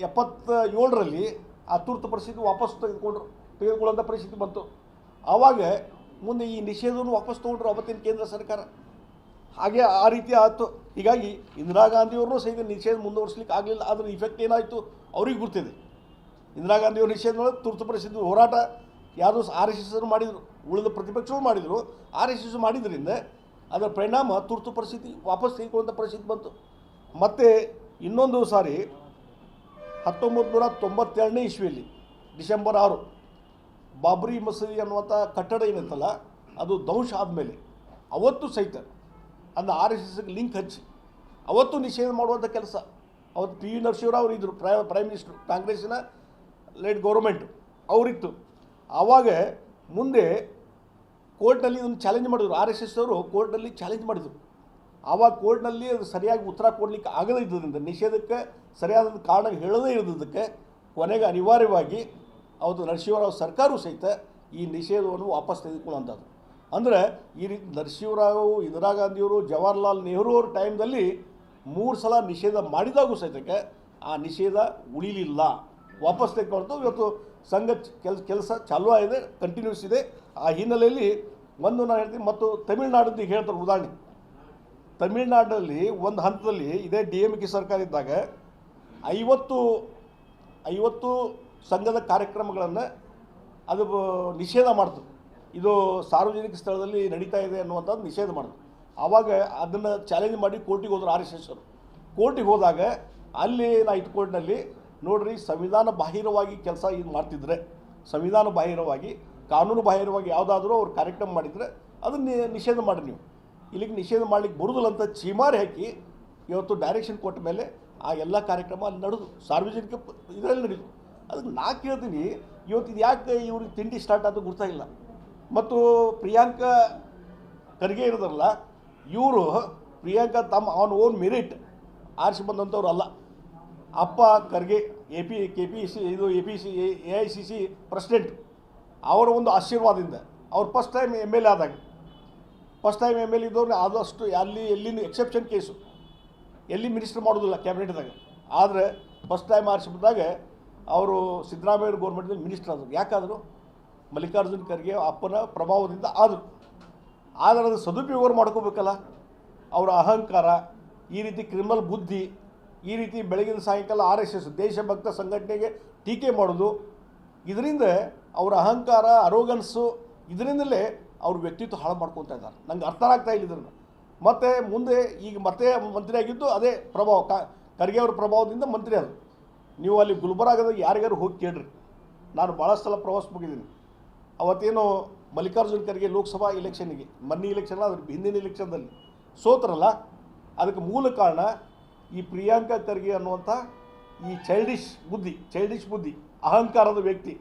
77ರಲ್ಲಿ ಆ ತುರ್ತು ಪರಿಸ್ಥಿತಿ ವಾಪಸ್ ತೆಗೆದುಕೊಳ್ಳುವಂಥ ಪರಿಸ್ಥಿತಿ ಬಂತು. ಆವಾಗ ಮುಂದೆ ಈ ನಿಷೇಧವನ್ನು ವಾಪಸ್ ತೊಗೊಂಡ್ರು ಅವತ್ತಿನ ಕೇಂದ್ರ ಸರ್ಕಾರ. ಹಾಗೆ ಆ ರೀತಿ ಆಯಿತು. ಹೀಗಾಗಿ ಇಂದಿರಾ ಗಾಂಧಿಯವ್ರನ್ನೂ ಸಹಿತ ನಿಷೇಧ ಮುಂದುವರಿಸಲಿಕ್ಕೆ ಆಗಲಿಲ್ಲ. ಅದರ ಇಫೆಕ್ಟ್ ಏನಾಯಿತು ಅವ್ರಿಗೆ ಗೊತ್ತಿದೆ. ಇಂದಿರಾ ಗಾಂಧಿಯವ್ರ ನಿಷೇಧ ಮಾಡಿ ತುರ್ತು ಪರಿಸ್ಥಿತಿ ಹೋರಾಟ ಯಾರು RSS ಮಾಡಿದರು, ಉಳಿದ ಪ್ರತಿಪಕ್ಷಗಳು ಮಾಡಿದರು. RSS ಮಾಡಿದ್ರಿಂದ ಅದರ ಪರಿಣಾಮ ತುರ್ತು ಪರಿಸ್ಥಿತಿ ವಾಪಸ್ ತೆಗೆದುಕೊಳ್ಳುವಂಥ ಪರಿಸ್ಥಿತಿ ಬಂತು. ಮತ್ತು ಇನ್ನೊಂದು ಸಾರಿ 1992ನೇ ಇಸ್ವಿಯಲ್ಲಿ ಡಿಸೆಂಬರ್ 6 ಬಾಬ್ರಿ ಮಸೀದಿ ಅನ್ನುವಂಥ ಕಟ್ಟಡ ಏನಂತಲ್ಲ ಅದು ಧ್ವಂಸ ಆದಮೇಲೆ ಅವತ್ತು ಸಹಿತ ಅದನ್ನ RSSಗೆ ಲಿಂಕ್ ಹಚ್ಚಿ ಅವತ್ತು ನಿಷೇಧ ಮಾಡುವಂಥ ಕೆಲಸ ಅವತ್ತು PV ನರಸಿಂಹರಾವ್ ಇದ್ದರು, ಪ್ರೈಮ್ ಮಿನಿಸ್ಟ್ರು, ಕಾಂಗ್ರೆಸ್ಸಿನ ಲೇಟ್ ಗೌರ್ಮೆಂಟು ಅವರಿತ್ತು. ಆವಾಗ ಮುಂದೆ ಕೋರ್ಟ್ನಲ್ಲಿ ಇದನ್ನು ಚಾಲೆಂಜ್ ಮಾಡಿದರು. RSS ಅವರು ಕೋರ್ಟ್ನಲ್ಲಿ ಚಾಲೆಂಜ್ ಮಾಡಿದರು. ಆವಾಗ ಕೋರ್ಟ್ನಲ್ಲಿ ಅದು ಸರಿಯಾಗಿ ಉತ್ತರ ಕೊಡಲಿಕ್ಕೆ ಆಗದೇ ಇದ್ದದ್ರಿಂದ, ನಿಷೇಧಕ್ಕೆ ಸರಿಯಾದ ಕಾರಣ ಹೇಳದೇ ಇರೋದಕ್ಕೆ ಕೊನೆಗೆ ಅನಿವಾರ್ಯವಾಗಿ ಅವತ್ತು ನರಸಿಂಹರಾವ್ ಸರ್ಕಾರವೂ ಸಹಿತ ಈ ನಿಷೇಧವನ್ನು ವಾಪಸ್ ತೆಗೆದುಕೊಳ್ಳುವಂಥದ್ದು. ಅಂದರೆ ಈ ರೀತಿ ನರಸಿಂಹರಾವ್, ಇಂದಿರಾ ಗಾಂಧಿಯವರು, ಜವಾಹರ್ಲಾಲ್ ನೆಹರು ಅವ್ರ ಟೈಮ್ದಲ್ಲಿ 3 ಸಲ ನಿಷೇಧ ಮಾಡಿದಾಗೂ ಸಹಿತಕ್ಕೆ ಆ ನಿಷೇಧ ಉಳಿಲಿಲ್ಲ, ವಾಪಸ್ ತೆಗೆದುಕೊಂಡು ಇವತ್ತು ಸಂಘ ಕೆಲಸ ಚಾಲೂ ಆಗಿದೆ, ಕಂಟಿನ್ಯೂಸ್ ಇದೆ. ಆ ಹಿನ್ನೆಲೆಯಲ್ಲಿ ಒಂದು ನಾನು ಹೇಳ್ತೀನಿ. ಮತ್ತು ತಮಿಳುನಾಡದ್ದು ಈಗ ಹೇಳ್ತಾರೆ ಉದಾಹರಣೆ. ತಮಿಳುನಾಡಿನಲ್ಲಿ ಒಂದು ಹಂತದಲ್ಲಿ ಇದೇ DMK ಸರ್ಕಾರ ಇದ್ದಾಗ 50 ಸಂಘದ ಕಾರ್ಯಕ್ರಮಗಳನ್ನು ಅದು ನಿಷೇಧ ಮಾಡ್ತು. ಇದು ಸಾರ್ವಜನಿಕ ಸ್ಥಳದಲ್ಲಿ ನಡೀತಾ ಇದೆ ಅನ್ನುವಂಥದ್ದು ನಿಷೇಧ ಮಾಡಿದ್ರು. ಆವಾಗ ಅದನ್ನು ಚಾಲೆಂಜ್ ಮಾಡಿ ಕೋರ್ಟಿಗೆ ಹೋದ್ರು RSS ಅವರು. ಕೋರ್ಟಿಗೆ ಹೋದಾಗ ಅಲ್ಲಿ ಕೋರ್ಟ್ನಲ್ಲಿ ನೋಡ್ರಿ, ಸಂವಿಧಾನ ಬಾಹಿರವಾಗಿ ಕೆಲಸ ಇದು ಮಾಡ್ತಿದ್ರೆ, ಸಂವಿಧಾನ ಬಾಹಿರವಾಗಿ, ಕಾನೂನು ಬಾಹಿರವಾಗಿ ಯಾವುದಾದ್ರೂ ಅವ್ರು ಕಾರ್ಯಕ್ರಮ ಮಾಡಿದರೆ ಅದನ್ನು ನಿಷೇಧ ಮಾಡಿ ನೀವು. ಇಲ್ಲಿಗೆ ನಿಷೇಧ ಮಾಡಲಿಕ್ಕೆ ಬರುವುದಿಲ್ಲ ಅಂತ ಚೀಮಾರಿ ಹಾಕಿ ಇವತ್ತು ಡೈರೆಕ್ಷನ್ ಕೊಟ್ಟ ಮೇಲೆ ಆ ಎಲ್ಲ ಕಾರ್ಯಕ್ರಮ ಅಲ್ಲಿ ನಡೆದು ಸಾರ್ವಜನಿಕ ಇದರಲ್ಲಿ ನಡೆದು. ಅದಕ್ಕೆ ನಾ ಕೇಳ್ತೀನಿ, ಇವತ್ತು ಇದು ಯಾಕೆ ಇವ್ರಿಗೆ ತಿಂಡಿ ಸ್ಟಾರ್ಟ್ ಆದರೂ ಗೊತ್ತಾಗಿಲ್ಲ. ಮತ್ತು ಪ್ರಿಯಾಂಕಾ ಖರ್ಗೆ ಇರೋದ್ರಲ್ಲ, ಇವರು ಪ್ರಿಯಾಂಕಾ ತಮ್ಮ ಆನ್ ಓನ್ ಮೆರಿಟ್ ಆರಿಸಿ ಬಂದಂಥವ್ರು ಅಲ್ಲ. ಅಪ್ಪ ಖರ್ಗೆ AICC ಪ್ರೆಸಿಡೆಂಟ್, ಅವರ ಒಂದು ಆಶೀರ್ವಾದದಿಂದ ಅವ್ರು ಫಸ್ಟ್ ಟೈಮ್ MLA ಆದಾಗ, ಫಸ್ಟ್ ಟೈಮ್ MLA ಇದ್ದವ್ರು ಆದಷ್ಟು ಎಲ್ಲಿನ ಎಕ್ಸೆಪ್ಷನ್ ಕೇಸು, ಎಲ್ಲಿ ಮಿನಿಸ್ಟರ್ ಮಾಡೋದಿಲ್ಲ ಕ್ಯಾಬಿನೆಟ್ದಾಗ. ಆದರೆ ಫಸ್ಟ್ ಟೈಮ್ ಆರಿಸಿ ಬಂದಾಗ ಅವರು ಸಿದ್ದರಾಮಯ್ಯ ಗೌರ್ಮೆಂಟ್ದಲ್ಲಿ ಮಿನಿಸ್ಟರ್ ಆದರು. ಯಾಕಾದರೂ ಮಲ್ಲಿಕಾರ್ಜುನ್ ಖರ್ಗೆ ಅಪ್ಪನ ಪ್ರಭಾವದಿಂದ ಆದರು. ಆದರೆ ಅದು ಸದುಪಯೋಗ ಮಾಡ್ಕೋಬೇಕಲ್ಲ. ಅವರ ಅಹಂಕಾರ, ಈ ರೀತಿ ಕ್ರಿಮಿನಲ್ ಬುದ್ಧಿ, ಈ ರೀತಿ ಬೆಳಗಿನ ಸಾಯಂಕಾಲ RSS ದೇಶಭಕ್ತ ಸಂಘಟನೆಗೆ ಟೀಕೆ ಮಾಡೋದು, ಇದರಿಂದ ಅವರ ಅಹಂಕಾರ, ಅರೋಗನ್ಸು, ಇದರಿಂದಲೇ ಅವ್ರ ವ್ಯಕ್ತಿತ್ವ ಹಾಳು ಮಾಡ್ಕೊತಾ ಇದ್ದಾರೆ. ನಂಗೆ ಅರ್ಥ ಆಗ್ತಾ ಇಲ್ಲ ಇದನ್ನು. ಮತ್ತು ಮುಂದೆ ಈಗ ಮತ್ತೆ ಮಂತ್ರಿ ಆಗಿದ್ದು ಅದೇ ಪ್ರಭಾವ, ಖರ್ಗೆ ಅವ್ರ ಪ್ರಭಾವದಿಂದ ಮಂತ್ರಿ ಅದು. ನೀವು ಅಲ್ಲಿ ಗುಲ್ಬರ್ಗಾದಾಗ ಯಾರಿಗಾರು ಹೋಗಿ ಕೇಳ್ರಿ. ನಾನು ಭಾಳ ಸಲ ಪ್ರವಾಸ ಮುಗಿದ್ದೀನಿ. ಅವತ್ತೇನು ಮಲ್ಲಿಕಾರ್ಜುನ್ ಖರ್ಗೆ ಲೋಕಸಭಾ ಇಲೆಕ್ಷನ್ನಿಗೆ, ಮೊನ್ನೆ ಇಲೆಕ್ಷನ್ ಅದ್ರ ಹಿಂದಿನ ಇಲೆಕ್ಷನ್ದಲ್ಲಿ ಸೋತ್ರಲ್ಲ, ಅದಕ್ಕೆ ಮೂಲ ಕಾರಣ ಈ ಪ್ರಿಯಾಂಕಾ ಖರ್ಗೆ ಅನ್ನುವಂಥ ಈ ಚೈಲ್ಡಿಶ್ ಬುದ್ಧಿ, ಅಹಂಕಾರದ ವ್ಯಕ್ತಿ.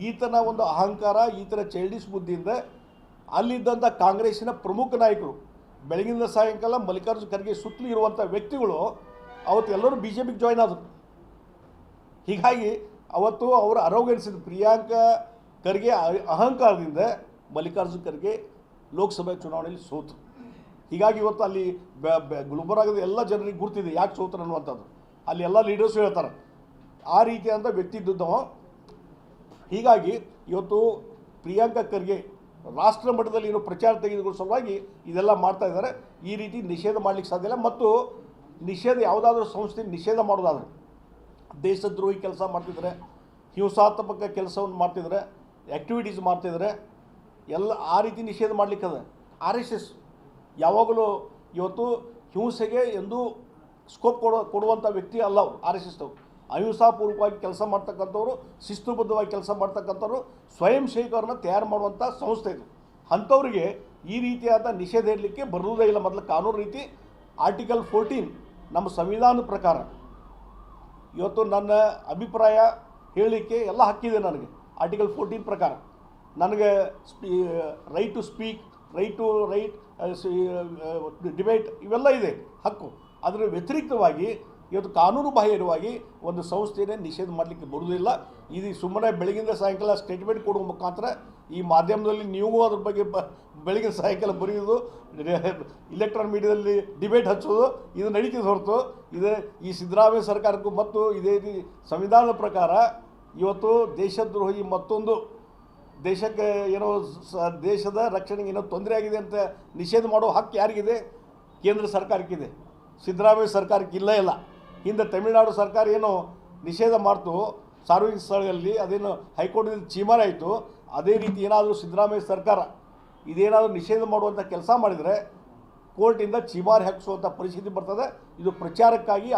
ಈತನ ಒಂದು ಅಹಂಕಾರ, ಈತನ ಚೈಲ್ಡಿಶ್ ಬುದ್ಧಿಯಿಂದ ಅಲ್ಲಿದ್ದಂಥ ಕಾಂಗ್ರೆಸ್ಸಿನ ಪ್ರಮುಖ ನಾಯಕರು, ಬೆಳಗಿನ ಸಾಯಂಕಾಲ ಮಲ್ಲಿಕಾರ್ಜುನ್ ಖರ್ಗೆ ಸುತ್ತಲೂ ಇರುವಂಥ ವ್ಯಕ್ತಿಗಳು ಅವತ್ತು ಎಲ್ಲರೂ BJPಗೆ ಜಾಯ್ನ್ ಆದರು. ಹೀಗಾಗಿ ಅವತ್ತು ಅವರ ಅರೋಗೆನ್ಸಿದ ಪ್ರಿಯಾಂಕಾ ಖರ್ಗೆ ಅಹಂಕಾರದಿಂದ ಮಲ್ಲಿಕಾರ್ಜುನ್ ಖರ್ಗೆ ಲೋಕಸಭೆ ಚುನಾವಣೆಯಲ್ಲಿ ಸೋತು. ಹೀಗಾಗಿ ಇವತ್ತು ಅಲ್ಲಿ ಗುಲ್ಬರ್ಗಾದ ಎಲ್ಲ ಜನರಿಗೆ ಗುರ್ತಿದೆ ಯಾಕೆ ಸೋತರು ಅನ್ನುವಂಥದ್ದು. ಅಲ್ಲಿ ಎಲ್ಲ ಲೀಡರ್ಸು ಹೇಳ್ತಾರೆ ಆ ರೀತಿಯಾದಂಥ ವ್ಯಕ್ತಿ ಇದ್ದವ. ಹೀಗಾಗಿ ಇವತ್ತು ಪ್ರಿಯಾಂಕಾ ಖರ್ಗೆ ರಾಷ್ಟ್ರ ಮಟ್ಟದಲ್ಲಿ ಏನು ಪ್ರಚಾರ ತೆಗೆದುಕೊಳ್ಳೋ ಸಲುವಾಗಿ ಇದೆಲ್ಲ ಮಾಡ್ತಾ ಇದ್ದಾರೆ. ಈ ರೀತಿ ನಿಷೇಧ ಮಾಡಲಿಕ್ಕೆ ಸಾಧ್ಯ ಇಲ್ಲ. ಮತ್ತು ನಿಷೇಧ ಯಾವುದಾದ್ರೂ ಸಂಸ್ಥೆ ನಿಷೇಧ ಮಾಡೋದಾದ್ರೆ ದೇಶದ್ರೋಹಿ ಕೆಲಸ ಮಾಡ್ತಿದ್ದಾರೆ, ಹಿಂಸಾತ್ಮಕ ಕೆಲಸವನ್ನು ಮಾಡ್ತಿದ್ದಾರೆ, ಆ್ಯಕ್ಟಿವಿಟೀಸ್ ಮಾಡ್ತಿದ್ದಾರೆ, ಎಲ್ಲ ಆ ರೀತಿ ನಿಷೇಧ ಮಾಡಲಿಕ್ಕದ. RSS ಯಾವಾಗಲೂ ಇವತ್ತು ಹಿಂಸೆಗೆ ಎಂದೂ ಸ್ಕೋಪ್ ಕೊಡುವಂಥ ವ್ಯಕ್ತಿ ಅಲ್ಲ ಅವರು. RSS ಅಹಿಂಸಾಪೂರ್ವಕವಾಗಿ ಕೆಲಸ ಮಾಡ್ತಕ್ಕಂಥವ್ರು, ಶಿಸ್ತುಬದ್ಧವಾಗಿ ಕೆಲಸ ಮಾಡ್ತಕ್ಕಂಥವ್ರು, ಸ್ವಯಂ ಸೇವಕರನ್ನ ತಯಾರು ಮಾಡುವಂಥ ಸಂಸ್ಥೆ ಇದು. ಅಂಥವ್ರಿಗೆ ಈ ರೀತಿಯಾದ ನಿಷೇಧ ಇರಲಿಕ್ಕೆ ಬರುವುದೇ ಇಲ್ಲ. ಮೊದಲು ಕಾನೂನು ರೀತಿ ಆರ್ಟಿಕಲ್ 14 ನಮ್ಮ ಸಂವಿಧಾನದ ಪ್ರಕಾರ ಇವತ್ತು ನನ್ನ ಅಭಿಪ್ರಾಯ ಹೇಳಲಿಕ್ಕೆ ಎಲ್ಲ ಹಕ್ಕಿದೆ ನನಗೆ. ಆರ್ಟಿಕಲ್ 14 ಪ್ರಕಾರ ನನಗೆ right to speak, right to debate ಇವೆಲ್ಲ ಇದೆ ಹಕ್ಕು. ಅದರ ವ್ಯತಿರಿಕ್ತವಾಗಿ ಇವತ್ತು ಕಾನೂನು ಬಾಹಿರವಾಗಿ ಒಂದು ಸಂಸ್ಥೆಯೇ ನಿಷೇಧ ಮಾಡಲಿಕ್ಕೆ ಬರುವುದಿಲ್ಲ. ಇದು ಸುಮ್ಮನೆ ಬೆಳಗಿಂದ ಸಾಯಂಕಾಲ ಸ್ಟೇಟ್ಮೆಂಟ್ ಕೊಡುವ ಮುಖಾಂತರ ಈ ಮಾಧ್ಯಮದಲ್ಲಿ ನೀವು ಅದ್ರ ಬಗ್ಗೆ ಬೆಳಗಿನ ಸಾಯಂಕಾಲ ಬರೆಯೋದು, ಇಲೆಕ್ಟ್ರಾನಿಕ್ ಮೀಡಿಯಾದಲ್ಲಿ ಡಿಬೇಟ್ ಹಚ್ಚೋದು ಇದು ನಡೀತಿದೆ ಹೊರತು ಇದು ಈ ಸಿದ್ದರಾಮಯ್ಯ ಸರ್ಕಾರಕ್ಕೂ ಮತ್ತು ಇದೇ ಸಂವಿಧಾನದ ಪ್ರಕಾರ ಇವತ್ತು ದೇಶದ್ರೋಹಿ ಮತ್ತೊಂದು ದೇಶಕ್ಕೆ ಏನೋ ದೇಶದ ರಕ್ಷಣೆಗೆ ಏನೋ ತೊಂದರೆ ಆಗಿದೆ ಅಂತ ನಿಷೇಧ ಮಾಡೋ ಹಕ್ಕು ಯಾರಿಗಿದೆ? ಕೇಂದ್ರ ಸರ್ಕಾರಕ್ಕಿದೆ, ಸಿದ್ದರಾಮಯ್ಯ ಸರ್ಕಾರಕ್ಕೆ ಇಲ್ಲ. ಹಿಂದೆ ತಮಿಳುನಾಡು ಸರ್ಕಾರ ಏನೋ ನಿಷೇಧ ಮಾಡ್ತು ಸಾರ್ವಜನಿಕ ಸ್ಥಳಗಳಲ್ಲಿ, ಅದೇನು ಹೈಕೋರ್ಟಿಂದ ಚೀಮಾರಿ ಆಯಿತು. ಅದೇ ರೀತಿ ಏನಾದರೂ ಸಿದ್ದರಾಮಯ್ಯ ಸರ್ಕಾರ ಇದೇನಾದರೂ ನಿಷೇಧ ಮಾಡುವಂಥ ಕೆಲಸ ಮಾಡಿದರೆ ಕೋರ್ಟಿಂದ ಚೀಮಾರಿ ಹಾಕಿಸುವಂಥ ಪರಿಸ್ಥಿತಿ ಬರ್ತದೆ. ಇದು ಪ್ರಚಾರಕ್ಕಾಗಿ